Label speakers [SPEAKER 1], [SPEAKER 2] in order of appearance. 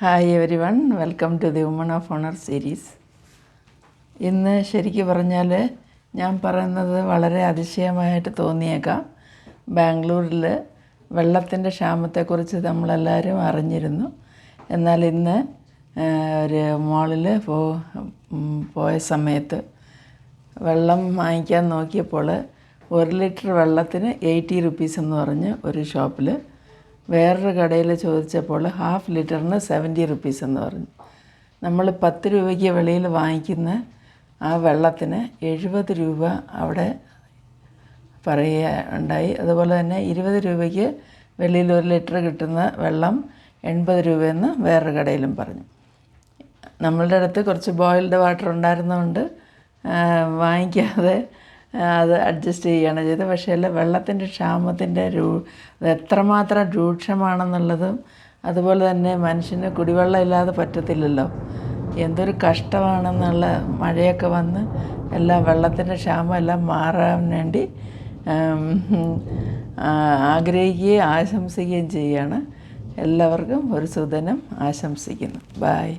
[SPEAKER 1] Hi everyone, welcome to the woman of honour series. ഇന്ന് ശരിക്കും പറഞ്ഞാൽ ഞാൻ പറയുന്നത് വളരെ അതിശയമായിട്ട് തോന്നിയേക്കാം. ബാംഗ്ലൂരിൽ വെള്ളത്തിൻ്റെ ക്ഷാമത്തെക്കുറിച്ച് നമ്മളെല്ലാവരും അറിഞ്ഞിരുന്നു. എന്നാൽ ഇന്ന് ഒരു മോളിൽ പോയ സമയത്ത് വെള്ളം വാങ്ങിക്കാൻ നോക്കിയപ്പോൾ 1 ലിറ്റർ വെള്ളത്തിന് 80 റുപ്പീസ് എന്ന് പറഞ്ഞ് ഒരു ഷോപ്പിൽ, വേറൊരു കടയിൽ ചോദിച്ചപ്പോൾ 1/2 ലിറ്ററിന് 70 റുപ്പീസ് എന്ന് പറഞ്ഞു. നമ്മൾ 10 രൂപയ്ക്ക് വെളിയിൽ വാങ്ങിക്കുന്ന ആ വെള്ളത്തിന് 70 രൂപ അവിടെ പറയുകയുണ്ടായി. അതുപോലെ തന്നെ 20 രൂപയ്ക്ക് വെളിയിൽ 1 ലിറ്റർ കിട്ടുന്ന വെള്ളം 80 രൂപയെന്ന് വേറൊരു കടയിലും പറഞ്ഞു. നമ്മളുടെ അടുത്ത് കുറച്ച് ബോയിൽഡ് വാട്ടർ ഉണ്ടായിരുന്നതുകൊണ്ട് വാങ്ങിക്കാതെ അത് അഡ്ജസ്റ്റ് ചെയ്യുകയാണ് ചെയ്തത്. പക്ഷേ വെള്ളത്തിൻ്റെ ക്ഷാമത്തിൻ്റെ അത് എത്രമാത്രം രൂക്ഷമാണെന്നുള്ളതും, അതുപോലെ തന്നെ മനുഷ്യന് കുടിവെള്ളം ഇല്ലാതെ പറ്റത്തില്ലല്ലോ, എന്തൊരു കഷ്ടമാണെന്നുള്ള, മഴയൊക്കെ വന്ന് എല്ലാം വെള്ളത്തിൻ്റെ ക്ഷാമം എല്ലാം മാറാൻ വേണ്ടി ആഗ്രഹിക്കുകയും ആശംസിക്കുകയും ചെയ്യുകയാണ്. എല്ലാവർക്കും ഒരു സുദിനം ആശംസിക്കുന്നു. ബായ്.